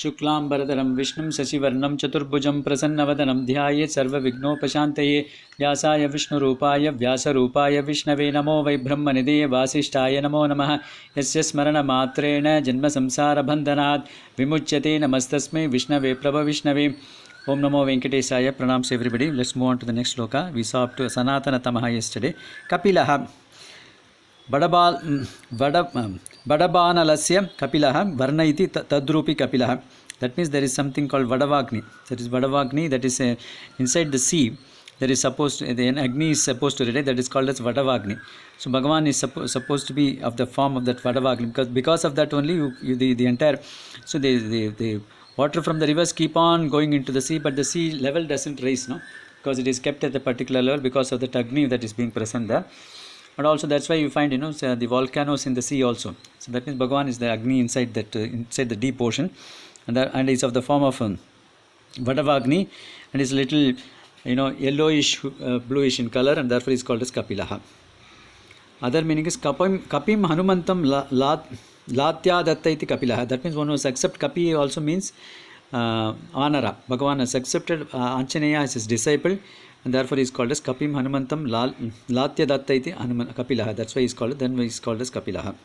शुक्लांबरधरं विष्णुं शशिवर्णं चतुर्भुजं प्रसन्नवदनं ध्यायेत् सर्वविघ्नोपशान्तये व्यासाय विष्णुरूपाय व्यासरूपाय विष्णवे नमो वै ब्रह्मनिधये वासिष्ठाय नमो नमः यस्य स्मरणमात्रेण जन्मसंसारबन्धनात् विमुच्यते नमस्तस्मै विष्णवे प्रभविष्णवे Om Namo Venkatesaya. Pranams everybody. Let's move on to the next sloka. We saw up to Sanatana Tamaha yesterday. Kapilaha. Vadabanalasya Kapilaha. Varna iti tadrupi Kapilaha. That means there is something called Vadavagni. That is Vadavagni. That is inside the sea. There is supposed to, the Agni is supposed to relate. That is called as Vadavagni. So Bhagavan is supposed to be of the form of that Vadavagni. Because of that only the entire. So the water from the rivers keep on going into the sea, but the sea level doesn't rise, no, because it is kept at a particular level because of the Agni that is being present there. But also that's why you find, the volcanoes in the sea also. So that means Bhagavan is the Agni inside that inside the deep ocean, and is of the form of Vadavagni, and is little yellowish, bluish in color, and therefore is called as Kapilaha. Other meaning is Kapim Hanumantam Latya Datta iti Kapilaha. That means one who has accepted Kapi also means Vanara. Bhagavan has accepted Anjaneya as his disciple, and therefore he is called as Kapim Hanumantam Latya Datta iti Kapilaha. That's why he is called. Then he is called as Kapilaha.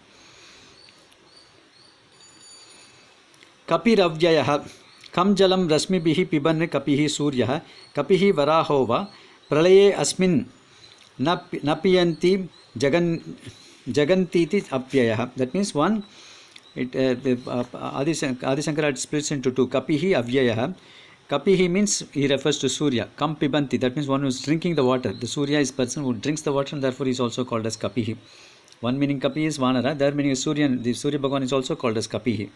Kapiravyayah. Kam jalam rasmibihi piban kapihi suryah kapihi varahova pralaye asmin napiyanti jagantiti apyayah. That means one, Adi Shankara splits into two. Kapihi avyayah. Kapihi means he refers to Surya. Kam pibanti, that means one who is drinking the water. The Surya is person who drinks the water, and therefore he is also called as Kapihi. One meaning Kapi is Vanara, the other meaning is Surya. The Surya Bhagavan is also called as Kapihi.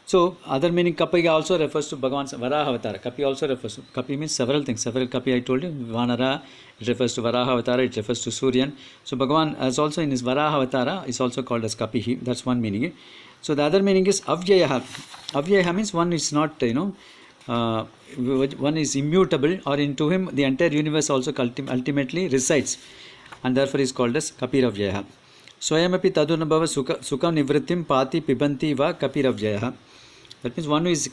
So other meaning Kapi also refers to Bhagavan's Varaha Avatara. Kapi also refers to, Kapi means several things. Several Kapi I told you. Vanara, it refers to Varaha Avatara, it refers to Suryan. So Bhagavan as also in his Varaha Avatara is also called as Kapihi. That's one meaning. So the other meaning is Avyayaha. Avyayaha means one is not, one is immutable, or into him the entire universe also ultimately resides, and therefore is called as Kapiravyayaha. Swayamapi tadunabhava sukha nivrittim pati pibanti va Kapiravyayaha. That means one who is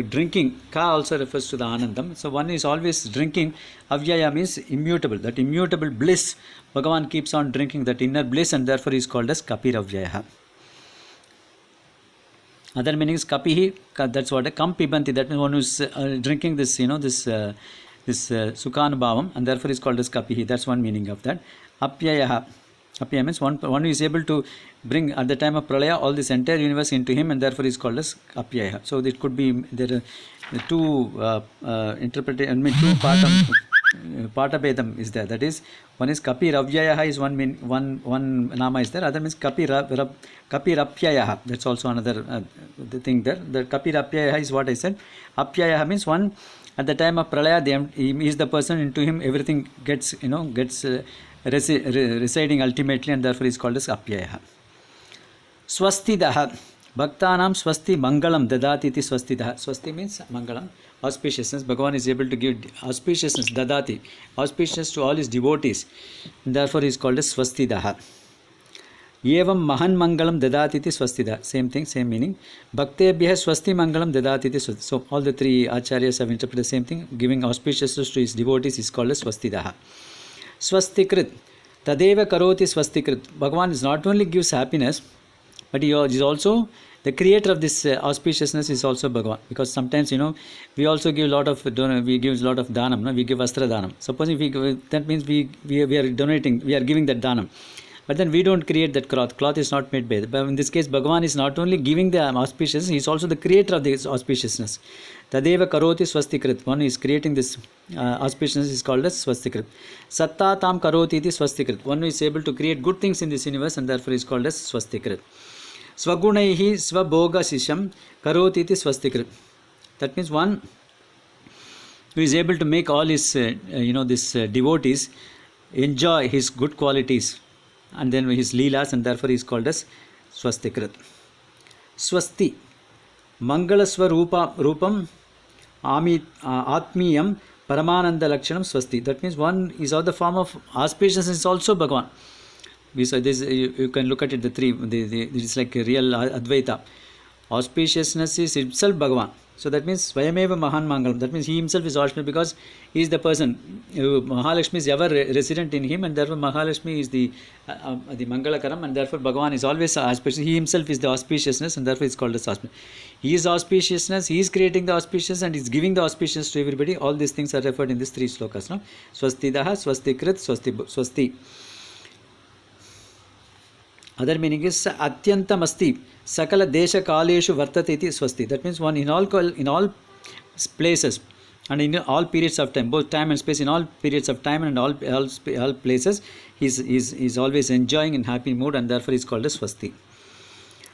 drinking. Ka also refers to the Anandam. So one is always drinking. Avyaya means immutable. That immutable bliss, Bhagavan keeps on drinking that inner bliss, and therefore is called as Kapiravyayaha. Other meaning is Kapihi. That's what a Kam Pibanti. That means one who is drinking this, this Sukhanubhavam, and therefore is called as Kapihi. That's one meaning of that. Apyayaha. Apya means one who is able to bring at the time of Pralaya all this entire universe into him, and therefore is called as Apyaya. So it could be there are two interpretation. Two Patabedam is there. That is, one is Kapi Ravyayaha is one nama is there. Other means Kapi Rapyayaha. That's also another the thing there. The Kapi Rapyayaha is what I said. Apyayaha means one at the time of Pralaya, he is the person, into him everything gets residing ultimately, and therefore is called as Apyayaha. Swastidaha. Bhaktanam swasti mangalam dadati iti swastidaha. Swasti means mangalam, auspiciousness. Bhagavan is able to give auspiciousness, dadati, auspiciousness to all his devotees, and therefore he is called as swastidaha. Yevam mahan mangalam dadati iti swastidaha. Same thing, same meaning. Bhaktebhyah swasti mangalam dadati iti swastidaha. So all the three acharyas have interpreted the same thing. Giving auspiciousness to his devotees is called as swastidaha. Swastikrit. Tadeva karoti swastikrit. Bhagavan is not only gives happiness, but he is also the creator of this auspiciousness is also Bhagavan. Because sometimes we also give a lot of danam. No? We give astra danam. Supposing that means we are donating, we are giving that danam. But then we don't create that cloth. Cloth is not made by it. But in this case, Bhagavan is not only giving the auspiciousness, he is also the creator of this auspiciousness. Tadeva karoti swastikrit. One is creating this auspiciousness is called as swastikrit. Satta tam karoti iti swastikrit. One who is able to create good things in this universe, and therefore is called as swastikrit. Swagunaihi swabhoga shisham karoti iti swastikrit. That means one who is able to make all his devotees enjoy his good qualities, and then his leelas, and therefore he is called as swastikrit. Swasti mangalasva rupam atmiyam paramananda lakshanam swasti. That means one is of the form of auspiciousness is also Bhagavan. We saw this, you can look at it, the three, it's like a real Advaita. Auspiciousness is itself Bhagavan. So that means Svayameva Mahan Mangalam. That means he himself is auspicious because he is the person. Mahalakshmi is ever resident in him, and therefore Mahalakshmi is the Mangalakaram, and therefore Bhagavan is always auspicious. He himself is the auspiciousness, and therefore it's called as auspicious. He is auspiciousness, he is creating the auspicious, and is giving the auspicious to everybody. All these things are referred in these three slokas. No? Swastidaha, Swastikrit, Swasti. Other meaning is Atyantam Asti. Sakala Desha Kaleshu Vartate iti Swasti. That means one in all places and in all periods of time, both time and space, in all periods of time and all places, he is always enjoying in happy mood, and therefore is called as Swasti.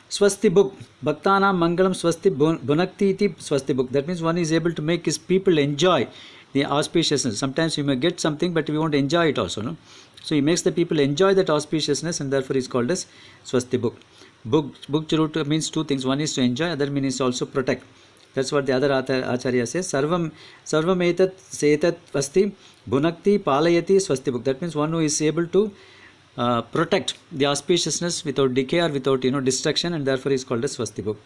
Swasti book. Bhaktana Mangalam Swasti Bhunakti iti Swasti book. That means one is able to make his people enjoy the auspiciousness. Sometimes you may get something, but we won't enjoy it also. No? So he makes the people enjoy that auspiciousness, and therefore is called as Swasti book. Book root means two things. One is to enjoy, other means also protect. That's what the other Acharya says. Sarvam etat setat asti bhunakti palayati swasti book. That means one who is able to protect the auspiciousness without decay or without destruction, and therefore is called as Swasti book.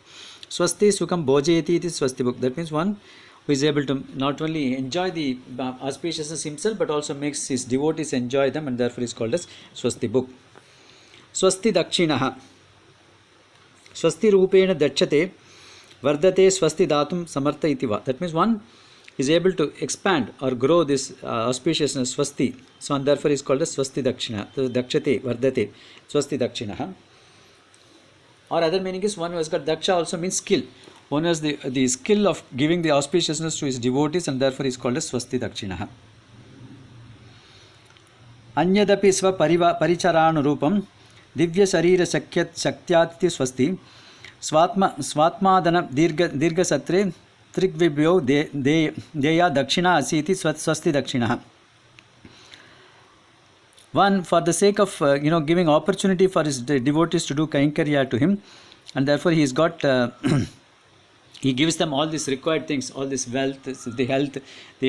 Swasti sukham bhojayati iti swasti book. That means one who is able to not only enjoy the auspiciousness himself, but also makes his devotees enjoy them, and therefore is called as Swasti book. Swasti dakshinaha. Swasti rupena dachate vardate swasti datum samartha itiva. That means one is able to expand or grow this auspiciousness swasti. So and therefore is called as Swasti dakshina. Dakshate vardate swasti dakshinaha. Or other meaning is one who has got daksha also means skill. One has the skill of giving the auspiciousness to his devotees, and therefore is called as Swasti dakshinaha. Anyadapi sva paricharanu rupam divya sarira shakyati swasti swatmadana dirga satre trikvibhyo deya dakshina asiti swasti dakshinaha. One, for the sake of giving opportunity for his devotees to do kainkarya to him, and therefore he has got he gives them all these required things, all this wealth, the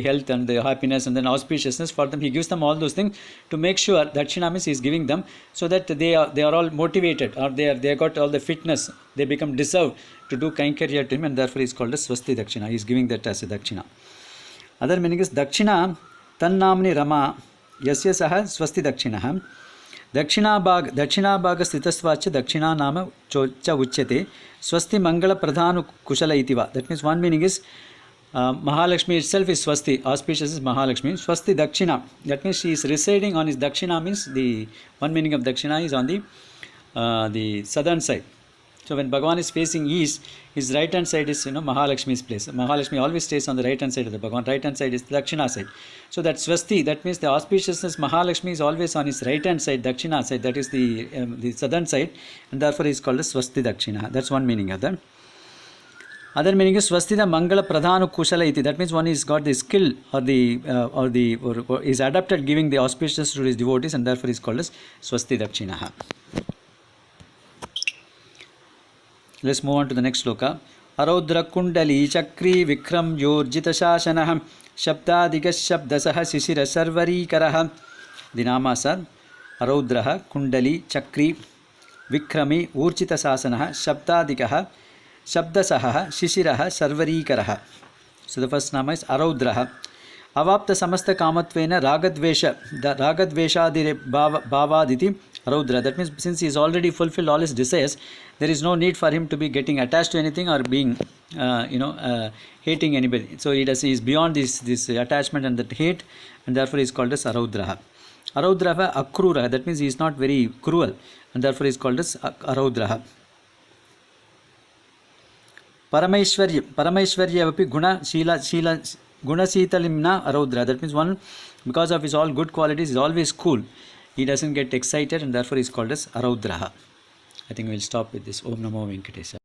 health and the happiness, and then auspiciousness for them. He gives them all those things to make sure Dakshina means he is giving them so that they are all motivated, or they got all the fitness, they become deserved to do kainkarya to him, and therefore he is called as Swasti Dakshina. He is giving that as a Dakshina. Other meaning is Dakshina Tannamni Rama Yasya Saha Swasti Dakshinaha. Dakshina bhaga sthitastvacha dakshina nama cha uchyate swasti mangala pradhanu kushala itiva. That means one meaning is Mahalakshmi itself is Swasti, auspicious is Mahalakshmi. Swasti Dakshina, that means she is residing on his Dakshina, means the one meaning of Dakshina is on the southern side. So when Bhagavan is facing east, his right hand side is Mahalakshmi's place. Mahalakshmi always stays on the right hand side of the Bhagavan. Right hand side is the Dakshina side. So that Swasti, that means the auspiciousness Mahalakshmi is always on his right hand side, Dakshina side, that is the southern side, and therefore is called as Swasti Dakshina. That's one meaning of that. Other meaning is Swastida Mangala Pradhanu Kushala iti. That means one is got the skill or is adapted giving the auspiciousness to his devotees, and therefore is called as Swasti Dakshinaha. Let's move on to the next sloka. Araudra Kundali Chakri Vikram Yorjita Shashanaham Shabdadiga Shabdasaha Sisira Sarvari Karaha. The namas are Araudraha Kundali Chakri Vikrami Urjita Sasanaha Shabdadikaha Shabdasaha Shishiraha Sarvari Karaha. So the first nama is Araudraha. Avapta Samasta Kamatvena Ragadveshadire Bhavaditi Raudra. That means since he is already fulfilled all his desires, there is no need for him to be getting attached to anything or being hating anybody. So he is beyond this attachment and that hate, and therefore he is called as Araudraha. Araudraha Akruraha. That means he is not very cruel, and therefore he is called as Araudraha. Paramaishwarya Vapi Guna Sitalimna Araudra. That means one, because of his all good qualities, is always cool. He doesn't get excited, and therefore is called as Araudraha. I think we'll stop with this. Om Namo Venkatesha.